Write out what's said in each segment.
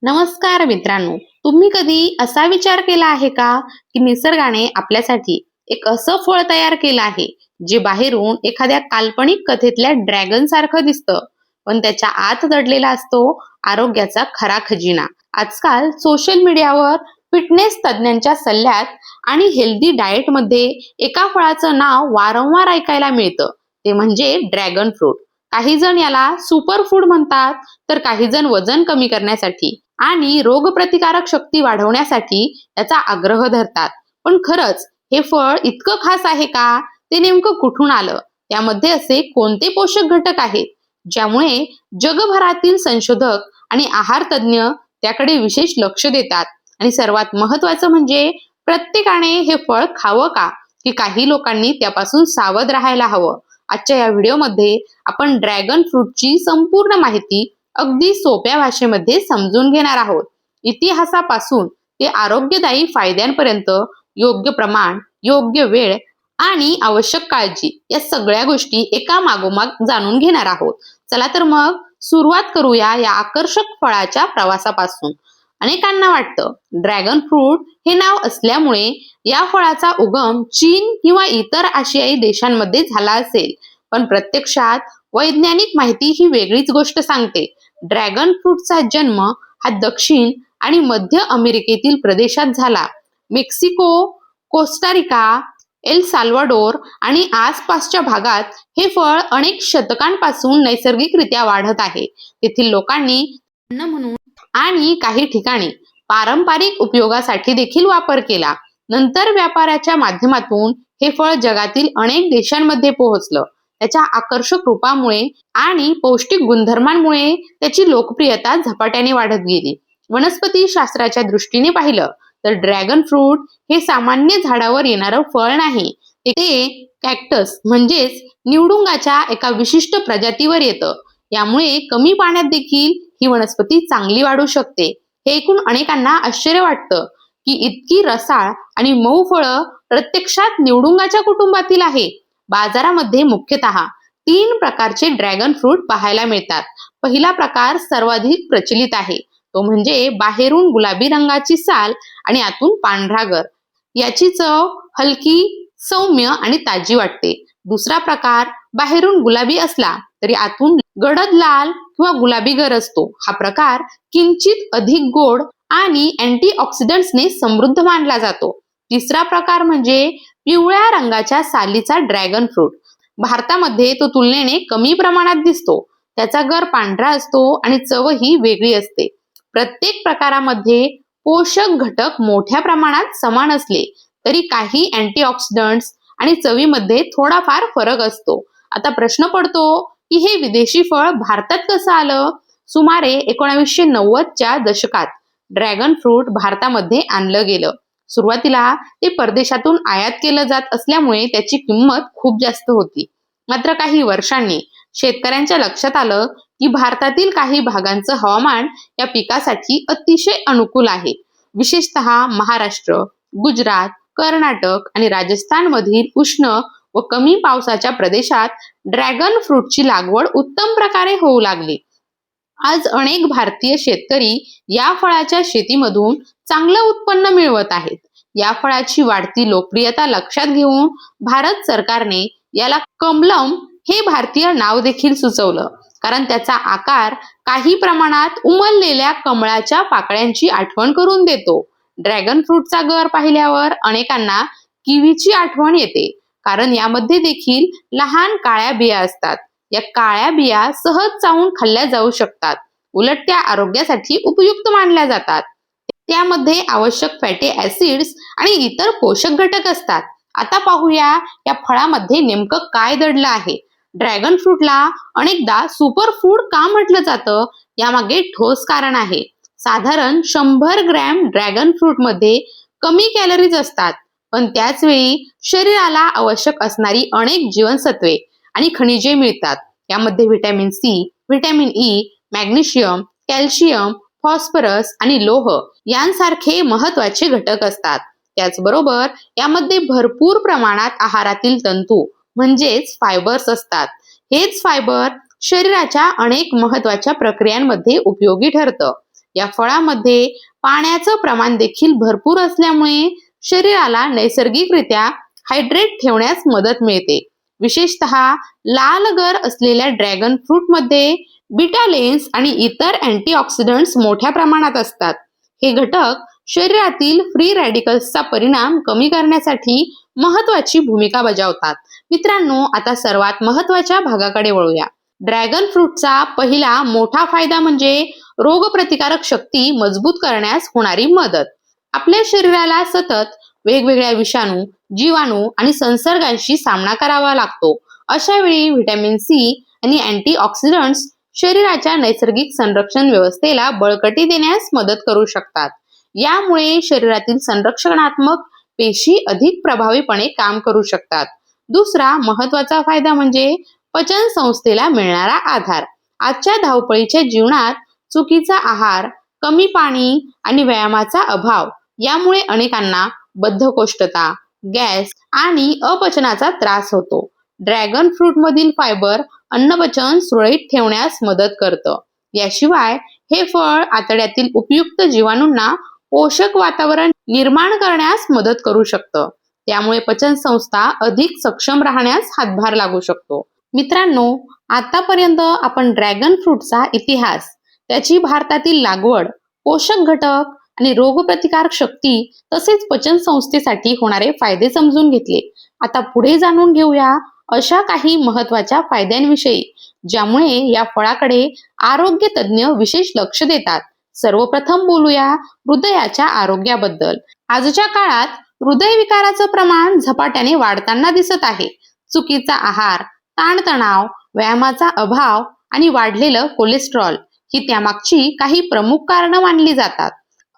नमस्कार मित्रांनो, तुम्ही कधी असा विचार केला आहे का, की निसर्गाने आपल्यासाठी एक असं फळ तयार केलं आहे, जे बाहेरून एखाद्या काल्पनिक कथेतल्या ड्रॅगन सारखं दिसतं, पण त्याच्या आत दडलेला असतो आरोग्याचा खरा खजिना. आजकाल सोशल मीडियावर फिटनेस तज्ञांच्या सल्ल्यात आणि हेल्दी डाएटमध्ये एका फळाचं नाव वारंवार ऐकायला मिळतं, ते म्हणजे ड्रॅगन फ्रूट. काही जण याला सुपर फूड म्हणतात, तर काही जण वजन कमी करण्यासाठी आणि रोगप्रतिकारक शक्ती वाढवण्यासाठी त्याचा आग्रह धरतात. पण खरंच हे फळ इतकं खास आहे का? ते नेमकं कुठून आलं? त्यामध्ये असे कोणते पोषक घटक आहेत ज्यामुळे जगभरातील संशोधक आणि आहार तज्ञ त्याकडे विशेष लक्ष देतात? आणि सर्वात महत्वाचं म्हणजे प्रत्येकाने हे फळ खावं का, की काही लोकांनी त्यापासून सावध राहायला हवं? आजच्या या व्हिडिओमध्ये आपण ड्रॅगन फ्रूटची संपूर्ण माहिती अगदी सोप्या भाषेमध्ये समजून घेणार आहोत. इतिहासापासून ते आरोग्यदायी फायद्यांपर्यंत योग्य प्रमाण, योग्य वेळ आणि आवश्यक काळजी या सगळ्या गोष्टी एका मागोमाग जाणून घेणार आहोत. चला तर मग सुरुवात करूया या आकर्षक फळाच्या प्रवासापासून. अनेकांना वाटतं ड्रॅगन फ्रूट हे नाव असल्यामुळे या फळाचा उगम चीन किंवा इतर आशियाई देशांमध्ये झाला असेल, पण प्रत्यक्षात वैज्ञानिक माहिती ही वेगळीच गोष्ट सांगते. ड्रॅगन फ्रूटचा जन्म हा दक्षिण आणि मध्य अमेरिकेतील प्रदेशात झाला. मेक्सिको, कोस्टारिका, एल साल्वाडोर आणि आसपासच्या भागात हे फळ अनेक शतकांपासून नैसर्गिकरित्या वाढत आहे. तेथील लोकांनी अन्न म्हणून आणि काही ठिकाणी पारंपरिक उपयोगासाठी देखील वापर केला. नंतर व्यापाराच्या माध्यमातून हे फळ जगातील अनेक देशांमध्ये पोहोचलं. त्याच्या आकर्षक रूपामुळे आणि पौष्टिक गुणधर्मांमुळे त्याची लोकप्रियता झपाट्याने वाढत गेली. वनस्पती शास्त्राच्या दृष्टीने पाहिलं तर ड्रॅगन फ्रूट हे सामान्य झाडावर येणारं फळ नाही. ते कॅक्टस म्हणजेच निवडुंगाच्या एका विशिष्ट प्रजातीवर येतं. यामुळे कमी पाण्यात देखील ही वनस्पती चांगली वाढू शकते. हे ऐकून अनेकांना आश्चर्य वाटतं की इतकी रसाळ आणि मऊ फळं प्रत्यक्षात निवडुंगाच्या कुटुंबातील आहे. बाजारामध्ये मुख्यतः 3 प्रकारचे ड्रॅगन फ्रूट पाहायला मिळतात. पहिला प्रकार सर्वाधिक प्रचलित आहे, तो म्हणजे बाहेरून गुलाबी रंगाची साल आणि आतून पांढरा गर. याची चव हलकी, सौम्य आणि ताजी वाटते. दुसरा प्रकार बाहेरून गुलाबी असला तरी आतून गडद लाल किंवा गुलाबी गर असतो. हा प्रकार किंचित अधिक गोड आणि अँटीऑक्सिडंट्सने समृद्ध मानला जातो. तिसरा प्रकार म्हणजे पिवळ्या रंगाच्या सालीचा ड्रॅगन फ्रूट. भारतामध्ये तो तुलनेने कमी प्रमाणात दिसतो. त्याचा गर पांढरा असतो आणि चवही वेगळी असते. प्रत्येक प्रकारामध्ये पोषक घटक मोठ्या प्रमाणात समान असले तरी काही अँटीऑक्सिडंट्स आणि चवीमध्ये थोडाफार फरक असतो. आता प्रश्न पडतो की हे विदेशी फळ भारतात कसं आलं? सुमारे 1990च्या दशकात ड्रॅगन फ्रूट भारतामध्ये आणलं गेलं. सुरुवातीला ते परदेशातून आयात केलं जात असल्यामुळे त्याची किंमत खूप जास्त होती. मात्र काही वर्षांनी शेतकऱ्यांच्या लक्षात आलं की भारतातील काही भागांचं हवामान या पिकासाठी अतिशय अनुकूल आहे. विशेषतः महाराष्ट्र, गुजरात, कर्नाटक आणि राजस्थान मधील उष्ण व कमी पावसाच्या प्रदेशात ड्रॅगन फ्रूटची लागवड उत्तम प्रकारे होऊ लागली. आज अनेक भारतीय शेतकरी या फळाच्या शेतीमधून चांगलं उत्पन्न मिळवत आहेत. या फळाची वाढती लोकप्रियता लक्षात घेऊन भारत सरकारने याला कमलम हे भारतीय नाव देखील सुचवलं, कारण त्याचा आकार काही प्रमाणात उमललेल्या कमळाच्या पाकळ्यांची आठवण करून देतो. ड्रॅगन फ्रूटचा गर पाहिल्यावर अनेकांना किवीची आठवण येते, कारण यामध्ये देखील लहान काळ्या बिया असतात. या काळ्या बिया सहज चावून खाल्ल्या जाऊ शकतात, उलट त्या आरोग्यासाठी उपयुक्त मानल्या जातात. त्यामध्ये आवश्यक फॅटी ऍसिड्स आणि इतर पोषक घटक असतात. आता पाहूया या फळामध्ये नेमकं काय दडलं आहे. ड्रॅगन फ्रूटला अनेकदा सुपर फूड का म्हटलं जातं, यामागे ठोस कारण आहे. साधारण 100 ग्रॅम ड्रॅगन फ्रूट मध्ये कमी कॅलरीज असतात, पण त्याच वेळी शरीराला आवश्यक असणारी अनेक जीवनसत्वे आणि खनिजे मिळतात. यामध्ये vitamin C, vitamin E, magnesium, calcium, phosphorus आणि लोह यांसारखे महत्वाचे घटक असतात. त्याचबरोबर यामध्ये भरपूर प्रमाणात आहारातील तंतू म्हणजेच फायबर्स असतात. हेच फायबर शरीराच्या अनेक महत्वाच्या प्रक्रियांमध्ये उपयोगी ठरतं. या फळामध्ये पाण्याचं प्रमाण देखील भरपूर असल्यामुळे शरीराला नैसर्गिकरित्या हायड्रेट ठेवण्यास मदत मिळते. विशेषतः लाल गर असलेल्या ड्रॅगन फ्रूटमध्ये बिटालेन्स आणि इतर अँटीऑक्सिडंट्स मोठ्या प्रमाणात असतात. हे घटक शरीरातील फ्री रॅडिकल्सचा परिणाम कमी करण्यासाठी महत्वाची भूमिका बजावतात. मित्रांनो, आता सर्वात महत्वाच्या भागाकडे वळूया. ड्रॅगन फ्रूटचा पहिला मोठा फायदा म्हणजे रोगप्रतिकारक शक्ती मजबूत करण्यास होणारी मदत. आपल्या शरीराला सतत वेगवेगळ्या विषाणू, जीवाणू आणि संसर्गांशी सामना करावा लागतो. अशा वेळी व्हिटॅमिन सी आणि अँटीऑक्सिडंट्स शरीराच्या नैसर्गिक संरक्षण व्यवस्थेला बळकटी देण्यास मदत करू शकतात. यामुळे शरीरातील संरक्षणात्मक पेशी अधिक प्रभावीपणे काम करू शकतात. दुसरा महत्वाचा फायदा म्हणजे पचन संस्थेला मिळणारा आधार. आजच्या धावपळीच्या जीवनात चुकीचा आहार, कमी पाणी आणि व्यायामाचा अभाव यामुळे अनेकांना बद्धकोष्ठता, गॅस आणि अपचनाचा त्रास होतो. ड्रॅगन फ्रूट मधील फायबर अन्नपचन सुरळीत ठेवण्यास मदत करतं. याशिवाय हे फळ आतड्यातील उपयुक्त जीवाणूंना पोषक वातावरण निर्माण करण्यास मदत करू शकतं. त्यामुळे पचन संस्था अधिक सक्षम राहण्यास हातभार लागू शकतो. मित्रांनो, आतापर्यंत आपण ड्रॅगन फ्रूटचा इतिहास, त्याची भारतातील लागवड, पोषक घटक आणि रोगप्रतिकारक शक्ती तसेच पचन संस्थेसाठी होणारे फायदे समजून घेतले. आता पुढे जाणून घेऊया अशा काही महत्वाच्या फायद्यांविषयी ज्यामुळे या फळाकडे आरोग्य तज्ज्ञ विशेष लक्ष देतात. सर्वप्रथम बोलूया हृदयाच्या आरोग्याबद्दल. आजच्या काळात हृदयविकाराचं प्रमाण झपाट्याने वाढताना दिसत आहे. चुकीचा आहार, ताणतणाव, व्यायामाचा अभाव आणि वाढलेलं कोलेस्ट्रॉल ही त्यामागची काही प्रमुख कारणं मानली जातात.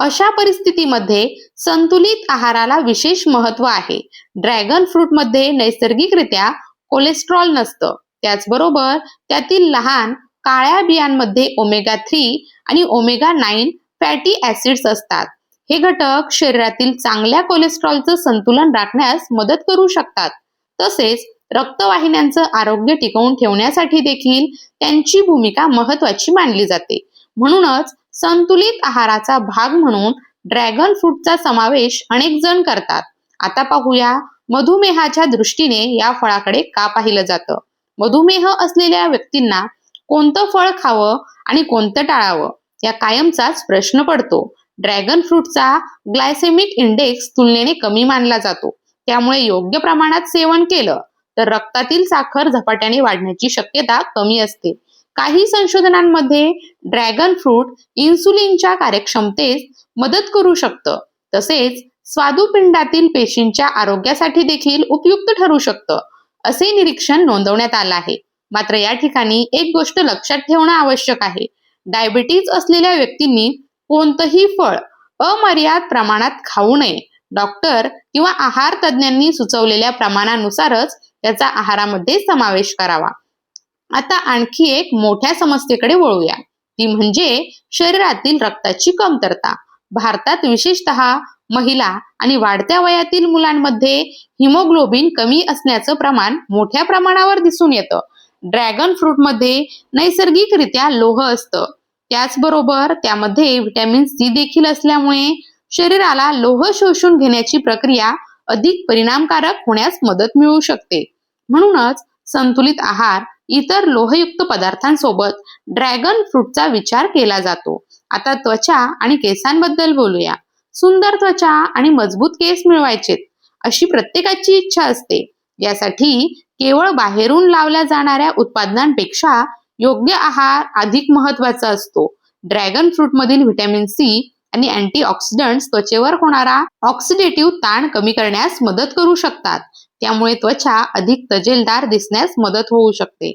अशा परिस्थितीमध्ये संतुलित आहाराला विशेष महत्त्व आहे. ड्रॅगन फ्रूटमध्ये नैसर्गिकरित्या कोलेस्ट्रॉल नसतं. त्याचबरोबर त्यातील लहान काळ्या बियांमध्ये ओमेगा 3 आणि ओमेगा 9 फॅटी ऍसिड्स असतात. हे घटक शरीरातील चांगल्या कोलेस्ट्रॉलचं संतुलन राखण्यास मदत करू शकतात. तसेच रक्तवाहिन्यांचं आरोग्य टिकवून ठेवण्यासाठी देखील त्यांची भूमिका महत्वाची मानली जाते. म्हणूनच संतुलित आहाराचा भाग म्हणून ड्रॅगन फ्रूटचा समावेश अनेक जण करतात. आता पाहूया मधुमेहाच्या दृष्टीने या फळाकडे का पाहिलं जातं. मधुमेह असलेल्या व्यक्तींना कोणतं फळ खावं आणि कोणतं टाळावं या कायमचाच प्रश्न पडतो. ड्रॅगन फ्रूटचा ग्लायसेमिक इंडेक्स तुलनेने कमी मानला जातो. त्यामुळे योग्य प्रमाणात सेवन केलं तर रक्तातील साखर झपाट्याने वाढण्याची शक्यता कमी असते. काही संशोधनांमध्ये ड्रॅगन फ्रूट इन्सुलिनच्या कार्यक्षमतेस मदत करू शकतं. तसेच स्वादुपिंडातील पेशींच्या आरोग्यासाठी देखील उपयुक्त ठरू शकतं, असे निरीक्षण नोंदवण्यात आलं आहे. मात्र या ठिकाणी एक गोष्ट लक्षात ठेवणं आवश्यक आहे. डायबिटीज असलेल्या व्यक्तींनी कोणतंही फळ अमर्याद प्रमाणात खाऊ नये. डॉक्टर किंवा आहार तज्ज्ञांनी सुचवलेल्या प्रमाणानुसारच त्याचा आहारामध्ये समावेश करावा. आता आणखी एक मोठ्या समस्येकडे वळूया. ती म्हणजे शरीरातील रक्ताची कमतरता. भारतात विशेषतः महिला आणि वाढत्या वयातील मुलांमध्ये हिमोग्लोबिन कमी असण्याचं प्रमाण मोठ्या प्रमाणावर दिसून येतं. ड्रॅगन फ्रूटमध्ये नैसर्गिकरित्या लोह असतं. त्याचबरोबर त्यामध्ये व्हिटॅमिन सी देखील असल्यामुळे शरीराला लोह शोषून घेण्याची प्रक्रिया अधिक परिणामकारक होण्यास मदत मिळू शकते. म्हणूनच संतुलित आहार, इतर लोहयुक्त पदार्थांसोबत ड्रॅगन फ्रूटचा विचार केला जातो. आता त्वचा आणि केसांबद्दल बोलूया. सुंदर त्वचा आणि मजबूत केस मिळवायचेत अशी प्रत्येकाची इच्छा असते. यासाठी केवळ बाहेरून लावल्या जाणाऱ्या उत्पादनांपेक्षा योग्य आहार अधिक महत्वाचा असतो. ड्रॅगन फ्रूटमधील व्हिटॅमिन सी आणि अँटीऑक्सिडंट्स त्वचेवर होणारा ऑक्सिडेटिव्ह ताण कमी करण्यास मदत करू शकतात. त्यामुळे त्वचा अधिक तजेलदार दिसण्यास मदत होऊ शकते.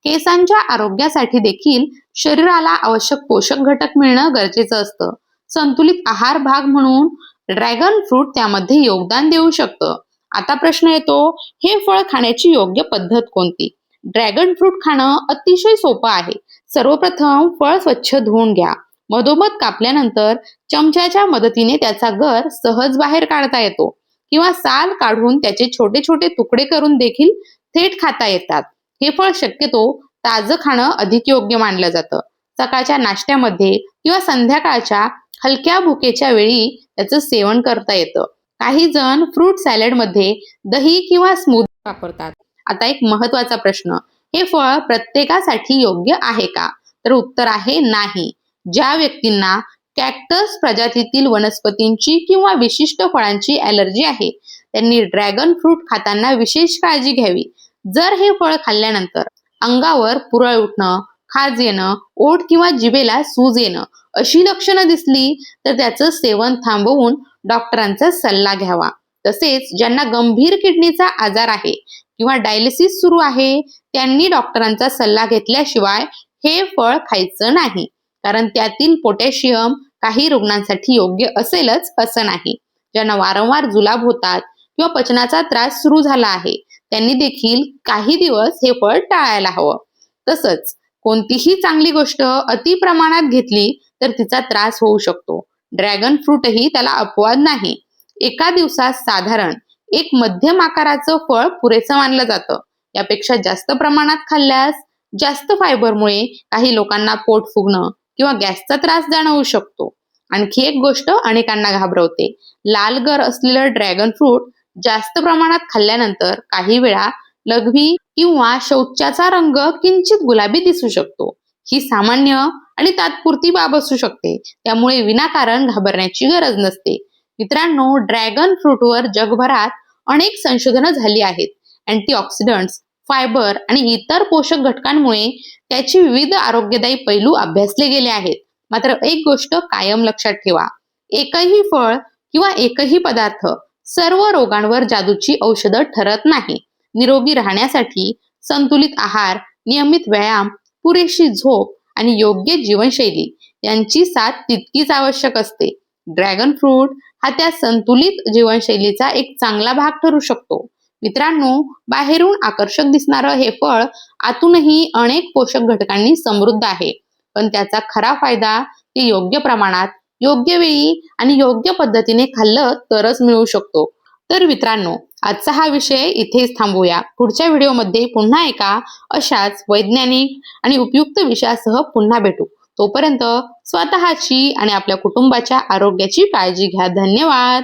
केसांच्या आरोग्यासाठी देखील शरीराला आवश्यक पोषक घटक मिळणं गरजेचं असतं. संतुलित आहार भाग म्हणून ड्रॅगन फ्रूट त्यामध्ये योगदान देऊ शकतं. आता प्रश्न येतो, हे फळ खाण्याची योग्य पद्धत कोणती? ड्रॅगन फ्रूट खाणं अतिशय सोपं आहे. सर्वप्रथम फळ स्वच्छ धुवून घ्या. मधोमध कापल्यानंतर चमच्याच्या मदतीने त्याचा गर सहज बाहेर काढता येतो किंवा साल काढून त्याचे छोटे छोटे तुकडे करून देखील थेट खाता येतात. हे फळ शक्यतो ताजं खाणं अधिक योग्य मानलं जातं. सकाळच्या नाश्त्यामध्ये किंवा संध्याकाळच्या हलक्या भुकेच्या वेळी त्याचं सेवन करता येतं. काही जण फ्रूट सॅलडमध्ये दही किंवा स्मूदी वापरतात. आता एक महत्वाचा प्रश्न, हे फळ प्रत्येकासाठी योग्य आहे का? तर उत्तर आहे नाही. ज्या व्यक्तींना कॅक्टस प्रजातीतील वनस्पतींची किंवा विशिष्ट फळांची ॲलर्जी आहे, त्यांनी ड्रॅगन फ्रूट खाताना विशेष काळजी घ्यावी. जर हे फळ खाल्ल्यानंतर अंगावर पुरळ उठणं, खाज येणं, ओठ किंवा जिभेला सूज येणं अशी लक्षणं दिसली तर त्याचं सेवन थांबवून डॉक्टरांचा सल्ला घ्यावा. तसेच ज्यांना गंभीर किडनीचा आजार आहे किंवा डायलिसिस सुरू आहे, त्यांनी डॉक्टरांचा सल्ला घेतल्याशिवाय हे फळ खायचं नाही. कारण त्यातील पोटॅशियम काही रुग्णांसाठी योग्य असेलच असं नाही. ज्यांना वारंवार जुलाब होतात किंवा पचनाचा त्रास सुरू झाला आहे, त्यांनी देखील काही दिवस हे फळ टाळायला हवं. तसंच कोणतीही चांगली गोष्ट अति प्रमाणात घेतली तर तिचा त्रास होऊ शकतो. ड्रॅगन फ्रूटही त्याला अपवाद नाही. एका दिवसात साधारण एक मध्यम आकाराचं फळ पुरेसं मानलं जातं. यापेक्षा जास्त प्रमाणात खाल्ल्यास जास्त फायबरमुळे काही लोकांना पोट फुगणं किंवा गॅसचा त्रास जाणवू शकतो. आणखी एक गोष्ट अनेकांना घाबरवते. लाल गर असलेलं ड्रॅगन फ्रूट जास्त प्रमाणात खाल्ल्यानंतर काही वेळा लघवी किंवा शौचाचा रंग किंचित गुलाबी दिसू शकतो. ही सामान्य आणि तात्पुरती बाब असू शकते, त्यामुळे विनाकारण घाबरण्याची गरज नसते. मित्रांनो, ड्रॅगन फ्रूटवर जगभरात अनेक संशोधनं झाली आहेत. अँटीऑक्सिडंट्स, फायबर आणि इतर पोषक घटकांमुळे त्याचे विविध आरोग्यदायी पैलू अभ्यासले गेले आहेत. मात्र एक गोष्ट कायम लक्षात ठेवा, एकही फळ किंवा एकही पदार्थ सर्व रोगांवर जादूची औषधं ठरत नाही. निरोगी राहण्यासाठी संतुलित आहार, नियमित व्यायाम, पुरेशी झोप आणि योग्य जीवनशैली यांची साथ तितकीच आवश्यक असते. ड्रॅगन फ्रूट हा त्या संतुलित जीवनशैलीचा एक चांगला भाग ठरू शकतो. मित्रांनो, बाहेरून आकर्षक दिसणारं हे फळ आतूनही अनेक पोषक घटकांनी समृद्ध आहे. पण त्याचा खरा फायदा ते योग्य प्रमाणात, योग्य वेळी आणि योग्य पद्धतीने खाल्लं तरच मिळू शकतो. तर मित्रांनो, आजचा हा विषय इथेच थांबूया. पुढच्या व्हिडिओमध्ये पुन्हा एका अशाच वैज्ञानिक आणि उपयुक्त विषयासह पुन्हा भेटू. तोपर्यंत स्वतःची आणि आपल्या कुटुंबाच्या आरोग्याची काळजी घ्या. धन्यवाद.